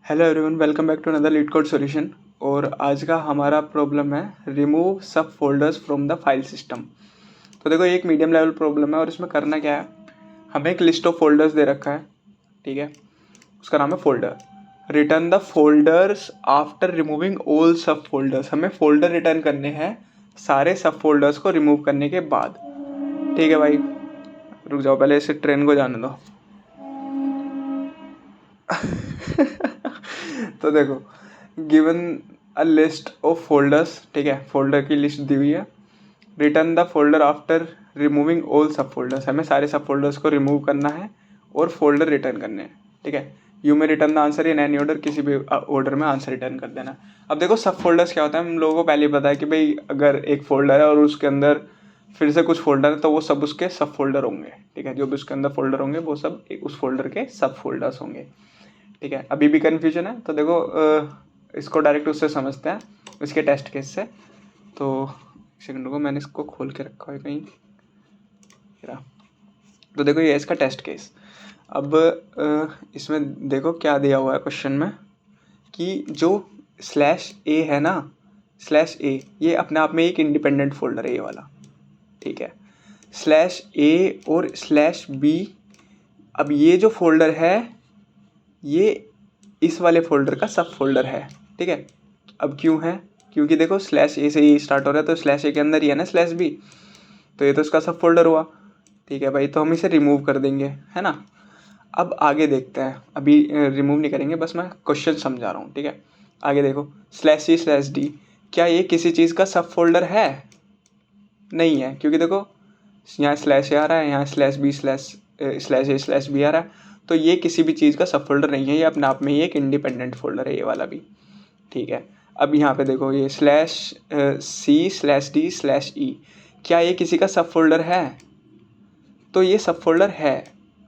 Hello everyone, welcome back to another LeetCode solution. और आज का हमारा प्रॉब्लम है remove sub folders from the file system. तो देखो, एक मीडियम लेवल प्रॉब्लम है और इसमें करना क्या है, हमें एक लिस्ट ऑफ फोल्डर्स दे रखा है, ठीक है। उसका नाम है folder. Return the folders after removing all सब फोल्डर्स। हमें फोल्डर रिटर्न करने हैं सारे सब फोल्डर्स को रिमूव करने के बाद, ठीक है भाई। रुक जाओ, पहले इसे ट्रेन को जाने दो। तो देखो, given a list of folders, ठीक है, फोल्डर की लिस्ट दी हुई है। Return the folder after removing all सब फोल्डर्स। हमें सारे सब फोल्डर्स को रिमूव करना है और फोल्डर रिटर्न करने हैं, ठीक है। यू में return the answer in any order, किसी भी ऑर्डर में आंसर रिटर्न कर देना। अब देखो, सब फोल्डर्स क्या होता है, हम लोगों को पहले ही पता है कि भाई अगर एक फोल्डर है और उसके अंदर फिर से कुछ फोल्डर है तो वो सब उसके सब फोल्डर होंगे, ठीक है। जो भी उसके अंदर फोल्डर होंगे वो सब उस फोल्डर के सब फोल्डर्स होंगे, ठीक है। अभी भी कन्फ्यूजन है तो देखो, इसको डायरेक्ट उससे समझते हैं, इसके टेस्ट केस से। तो सेकंड को मैंने इसको खोल के रखा है कहीं, तो देखो ये है इसका टेस्ट केस। अब इसमें देखो क्या दिया हुआ है क्वेश्चन में कि जो स्लैश ए है ना, स्लैश ए ये अपने आप में एक इंडिपेंडेंट फोल्डर है, ये वाला, ठीक है। स्लैश ए और स्लैश बी, अब ये जो फोल्डर है ये इस वाले फोल्डर का सब फोल्डर है, ठीक है। अब क्यों है, क्योंकि देखो स्लैश ए से ही स्टार्ट हो रहा है तो स्लैश ए के अंदर ही है ना स्लैश बी, तो ये तो इसका सब फोल्डर हुआ, ठीक है भाई। तो हम इसे रिमूव कर देंगे, है ना। अब आगे देखते हैं, अभी रिमूव नहीं करेंगे, बस मैं क्वेश्चन समझा रहा हूँ, ठीक है। आगे देखो, स्लैश सी स्लैश डी, क्या ये किसी चीज़ का सब फोल्डर है? नहीं है, क्योंकि देखो यहाँ स्लैश ए आ रहा है, यहाँ slash B slash A slash B आ रहा है, तो ये किसी भी चीज़ का सब फोल्डर नहीं है, ये अपने आप में ही एक इंडिपेंडेंट फोल्डर है, ये वाला भी, ठीक है। अब यहाँ पे देखो, ये slash C slash D slash E, क्या ये किसी का सब फोल्डर है? तो ये सब फोल्डर है।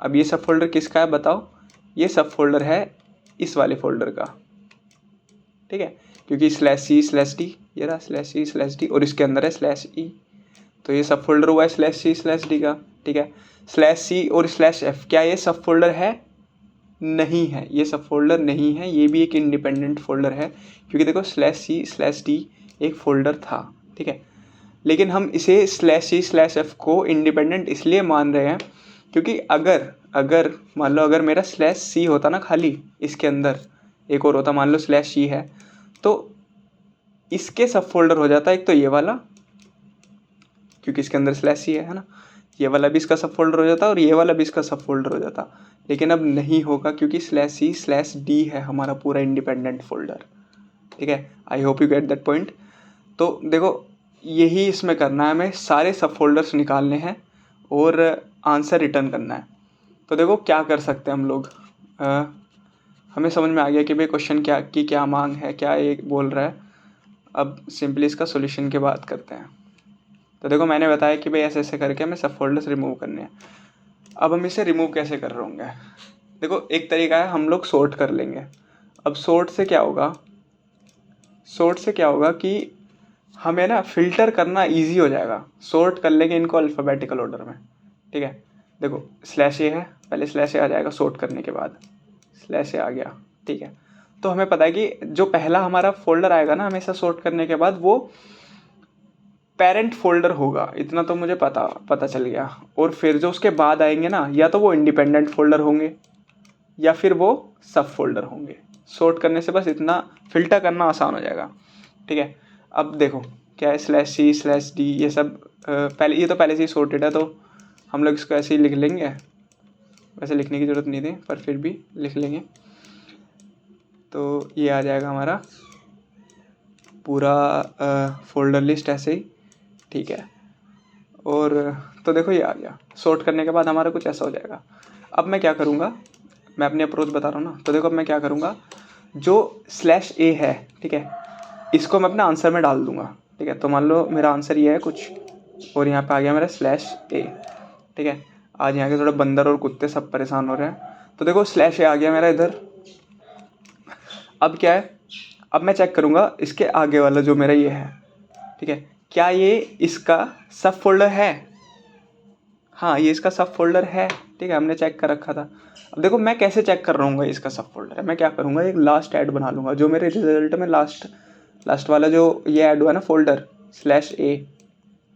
अब ये सब फोल्डर किसका है बताओ? ये सब फोल्डर है इस वाले फोल्डर का, ठीक है। क्योंकि स्लैश सी स्लैश डी, ये रहा स्लैश सी स्लैश डी, और इसके अंदर है स्लैश ई, तो ये सब फोल्डर हुआ है स्लैश सी स्लैश डी का, ठीक है। स्लैश सी और स्लैश एफ, क्या ये सब फोल्डर है? नहीं है, ये सब फोल्डर नहीं है, ये भी एक इंडिपेंडेंट फोल्डर है, क्योंकि देखो स्लैश सी स्लैश डी एक फोल्डर था, ठीक है। लेकिन हम इसे स्लैश सी स्लैश एफ को इंडिपेंडेंट इसलिए मान रहे हैं क्योंकि अगर अगर मान लो अगर मेरा स्लैश सी होता ना, खाली इसके अंदर एक और होता, मान लो स्लैश सी है, तो इसके सब फोल्डर हो जाता, एक तो ये वाला क्योंकि इसके अंदर स्लैश सी है ना, ये वाला भी इसका सब फोल्डर हो जाता और ये वाला भी इसका सब फोल्डर हो जाता। लेकिन अब नहीं होगा क्योंकि स्लैश सी स्लैश डी है हमारा पूरा इंडिपेंडेंट फोल्डर, ठीक है। I hope you get that point. तो देखो, यही इसमें करना है, हमें सारे सब फोल्डर्स निकालने हैं और आंसर रिटर्न करना है। तो देखो क्या कर सकते हैं हम लोग, हमें समझ में आ गया कि भाई क्वेश्चन क्या मांग है, क्या ये बोल रहा है। अब सिंपली इसका सॉल्यूशन की बात करते हैं। तो देखो, मैंने बताया कि भाई ऐसे ऐसे करके हमें सब फोल्डर्स रिमूव करने हैं। अब हम इसे रिमूव कैसे कर रहे होंगे? देखो, एक तरीका है, हम लोग सॉर्ट कर लेंगे। अब सॉर्ट से क्या होगा, सॉर्ट से क्या होगा कि हमें ना फ़िल्टर करना इजी हो जाएगा। सॉर्ट कर लेंगे इनको अल्फ़ाबेटिकल ऑर्डर में, ठीक है। देखो स्लैश ए है, पहले स्लैश ए आ जाएगा, सॉर्ट करने के बाद स्लैश ए आ गया, ठीक है। तो हमें पता है कि जो पहला हमारा फोल्डर आएगा ना हमेशा सॉर्ट करने के बाद, वो पेरेंट फोल्डर होगा, इतना तो मुझे पता चल गया। और फिर जो उसके बाद आएंगे ना, या तो वो इंडिपेंडेंट फोल्डर होंगे या फिर वो सब फोल्डर होंगे। सॉर्ट करने से बस इतना, फ़िल्टर करना आसान हो जाएगा, ठीक है। अब देखो क्या है, स्लैश सी स्लैश डी, ये सब पहले, ये तो पहले से ही सॉर्टेड है, तो हम लोग इसको ऐसे ही लिख लेंगे। वैसे लिखने की ज़रूरत नहीं थी पर फिर भी लिख लेंगे। तो ये आ जाएगा हमारा पूरा फोल्डर लिस्ट ऐसे ही, ठीक है। और तो देखो ये आ गया, सॉर्ट करने के बाद हमारा कुछ ऐसा हो जाएगा। अब मैं क्या करूँगा, मैं अपनी अप्रोच बता रहा हूँ ना। तो देखो अब मैं क्या करूँगा, जो स्लैश ए है, ठीक है, इसको मैं अपने आंसर में डाल दूँगा, ठीक है। तो मान लो मेरा आंसर ये है कुछ, और यहाँ पे आ गया मेरा स्लैश ए, ठीक है। आज यहाँ के थोड़े बंदर और कुत्ते सब परेशान हो रहे हैं। तो देखो स्लैश ए आ गया मेरा इधर। अब क्या है, अब मैं चेक करूँगा इसके आगे वाला जो मेरा ये है, ठीक है, क्या ये इसका सब फोल्डर है? हाँ ये इसका सब फोल्डर है, ठीक है, हमने चेक कर रखा था। अब देखो मैं कैसे चेक कर रहा हूँ इसका सब फोल्डर है, मैं क्या करूँगा, एक लास्ट ऐड बना लूँगा जो मेरे रिजल्ट में लास्ट वाला जो ये ऐड हुआ ना फोल्डर /a,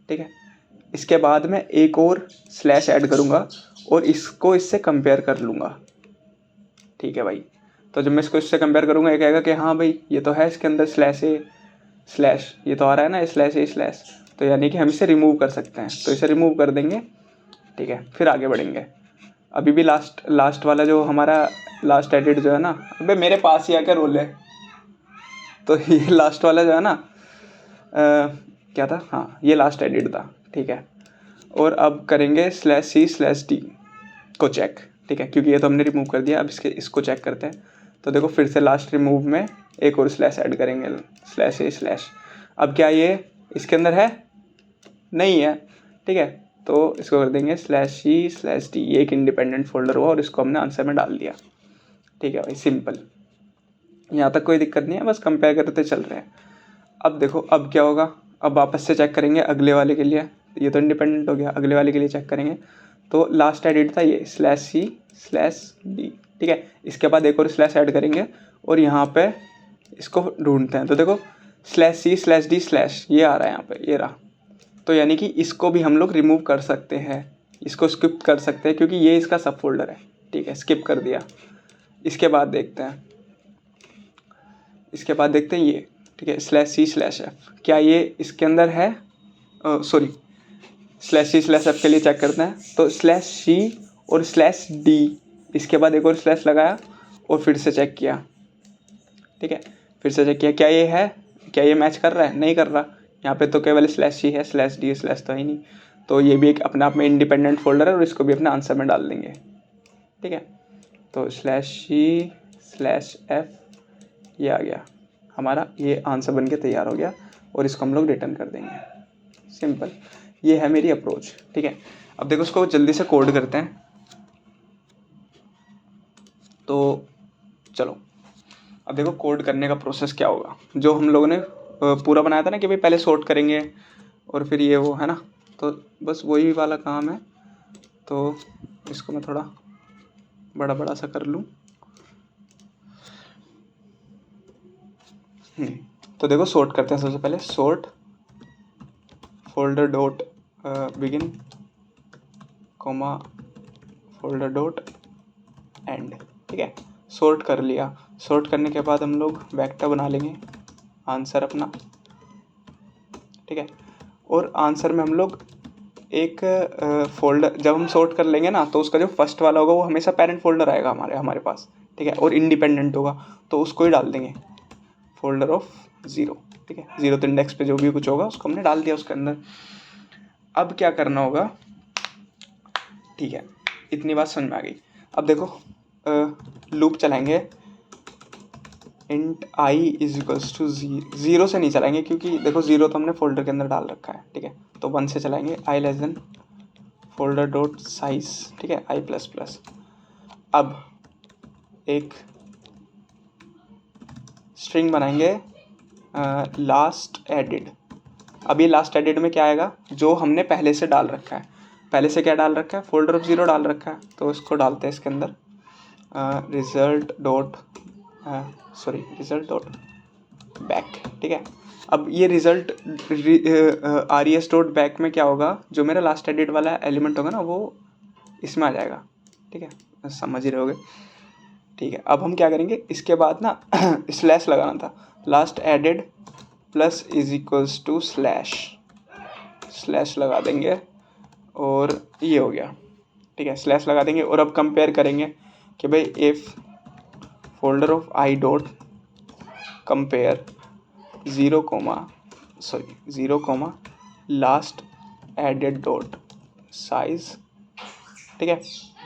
ठीक है। इसके बाद मैं एक और स्लैश ऐड करूँगा और इसको इससे कंपेयर कर लूँगा, ठीक है भाई। तो जब मैं इसको इससे कंपेयर करूँगा, ये कहेगा कि हाँ भाई ये तो है इसके अंदर /a/ ये तो आ रहा है ना /a/, तो यानी कि हम इसे रिमूव कर सकते हैं, तो इसे रिमूव कर देंगे, ठीक है। फिर आगे बढ़ेंगे। अभी भी लास्ट वाला जो हमारा लास्ट एडिट जो है ना, अबे मेरे पास ही आकर रोल है, तो ये लास्ट वाला जो है ना क्या था, हाँ ये लास्ट एडिट था, ठीक है। और अब करेंगे /c/d को चेक, ठीक है, क्योंकि ये तो हमने रिमूव कर दिया। अब इसको चेक करते हैं। तो देखो फिर से लास्ट रिमूव में एक और स्लैश ऐड करेंगे /a/। अब क्या ये इसके अंदर है, नहीं है, ठीक है, तो इसको कर देंगे /c/d। ये एक इंडिपेंडेंट फोल्डर हुआ और इसको हमने आंसर में डाल दिया, ठीक है भाई, सिंपल। यहाँ तक कोई दिक्कत नहीं है, बस कंपेयर करते चल रहे हैं। अब देखो अब क्या होगा, अब वापस से चेक करेंगे अगले वाले के लिए, ये तो इंडिपेंडेंट हो गया, अगले वाले के लिए चेक करेंगे। तो लास्ट एडिट था ये /c/d, ठीक है। इसके बाद एक और स्लैश ऐड करेंगे और यहाँ पे इसको ढूंढते हैं। तो देखो /c/d/ ये आ रहा है यहाँ पे, ये रहा। तो यानी कि इसको भी हम लोग रिमूव कर सकते हैं, इसको स्किप कर सकते हैं क्योंकि ये इसका सब फोल्डर है, ठीक है, स्किप कर दिया। इसके बाद देखते हैं ये, ठीक है, /c/f, क्या ये इसके अंदर है, सॉरी /c/f के लिए चेक करते हैं। तो /c और /d, इसके बाद एक और स्लैश लगाया और फिर से चेक किया, ठीक है, फिर से चेक किया, क्या ये है, क्या ये मैच कर रहा है, नहीं कर रहा। यहाँ पे तो केवल /c है, /d स्लैश तो है नहीं। तो ये भी एक अपने आप में इंडिपेंडेंट फोल्डर है और इसको भी अपने आंसर में डाल देंगे, ठीक है। तो /c/f ये आ गया हमारा, ये आंसर बन के तैयार हो गया और इसको हम लोग रिटर्न कर देंगे, सिंपल। ये है मेरी अप्रोच, ठीक है। अब देखो उसको जल्दी से कोड करते हैं। तो चलो अब देखो कोड करने का प्रोसेस क्या होगा। जो हम लोगों ने पूरा बनाया था ना कि भाई पहले सॉर्ट करेंगे और फिर ये वो है ना, तो बस वही वाला काम है। तो इसको मैं थोड़ा बड़ा सा कर लूँ। तो देखो सॉर्ट करते हैं। सबसे पहले sort folder dot begin comma folder dot and, ठीक है। सॉर्ट कर लिया। सॉर्ट करने के बाद हम लोग वेक्टर बना लेंगे आंसर अपना, ठीक है। और आंसर में हम लोग एक फोल्डर, जब हम सॉर्ट कर लेंगे ना, तो उसका जो फर्स्ट वाला होगा वो हमेशा पेरेंट फोल्डर आएगा हमारे पास, ठीक है, और इंडिपेंडेंट होगा, तो उसको ही डाल देंगे फोल्डर ऑफ 0, ठीक है। 0th इंडेक्स पे जो भी कुछ होगा उसको हमने डाल दिया उसके अंदर। अब क्या करना होगा, ठीक है, इतनी बात समझ में आ गई। अब देखो लूप चलाएंगे int i = 0 से नहीं चलाएंगे क्योंकि देखो 0 तो हमने फोल्डर के अंदर डाल रखा है, ठीक है। तो 1 से चलाएंगे i फोल्डर डॉट साइज, ठीक है, i++। अब एक स्ट्रिंग बनाएंगे लास्ट एडिड। अब ये लास्ट एडिड में क्या आएगा, जो हमने पहले से डाल रखा है। पहले से क्या डाल रखा है, फोल्डर ऑफ 0 डाल रखा है, तो इसको डालते हैं इसके अंदर रिजल्ट डॉट बैक, ठीक है। अब ये रिजल्ट res.back में क्या होगा, जो मेरा लास्ट एडिट वाला एलिमेंट होगा ना वो इसमें आ जाएगा, ठीक है, समझ ही रहोगे, ठीक है। अब हम क्या करेंगे, इसके बाद ना स्लैश लगाना था, लास्ट एडिड प्लस = स्लैश लगा देंगे और ये हो गया, ठीक है, स्लैश लगा देंगे। और अब कंपेयर करेंगे कि भाई if folder of i dot compare 0, last added dot size, ठीक है,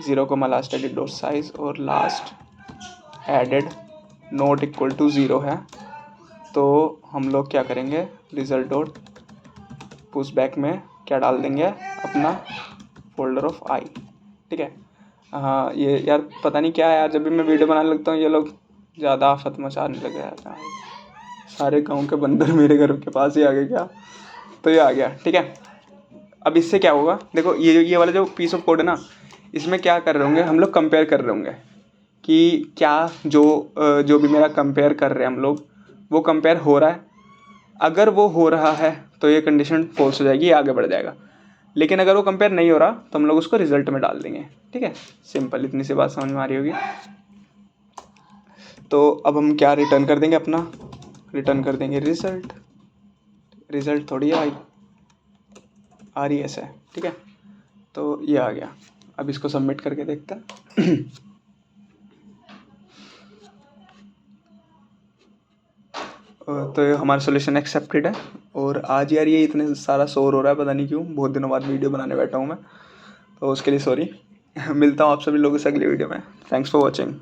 0, लास्ट एडिड डॉट साइज और last added not equal to 0 है, तो हम लोग क्या करेंगे, रिजल्ट डॉट पुश बैक में क्या डाल देंगे, अपना फोल्डर ऑफ i, ठीक है। हाँ ये यार पता नहीं क्या है यार, जब भी मैं वीडियो बनाने लगता हूँ ये लोग ज़्यादा आफत मचाने लगे जाता है। सारे गांव के बंदर मेरे घर के पास ही आ गए क्या, तो ये आ गया, ठीक है। अब इससे क्या होगा, देखो ये वाला जो पीस ऑफ कोड है ना, इसमें क्या कर रहे होंगे हम लोग, कंपेयर कर रहे होंगे कि क्या जो भी मेरा कंपेयर कर रहे हैं हम लोग, वो कंपेयर हो रहा है। अगर वो हो रहा है तो ये कंडीशन फॉल्स हो जाएगी, ये आगे बढ़ जाएगा। लेकिन अगर वो कंपेयर नहीं हो रहा तो हम लोग उसको रिजल्ट में डाल देंगे। ठीक है, सिंपल, इतनी सी बात समझ में आ रही होगी। तो अब हम क्या रिटर्न कर देंगे, अपना रिटर्न कर देंगे रिजल्ट। रिजल्ट थोड़ी है भाई, RES है। ठीक है, तो ये आ गया। अब इसको सबमिट करके देखते हैं। तो ये हमारा सोल्यूशन एक्सेप्टेड है। और आज यार ये इतने सारा शोर हो रहा है, पता नहीं क्यों, बहुत दिनों बाद वीडियो बनाने बैठा हूँ मैं, तो उसके लिए सॉरी। मिलता हूँ आप सभी लोगों से अगली वीडियो में। Thanks for watching.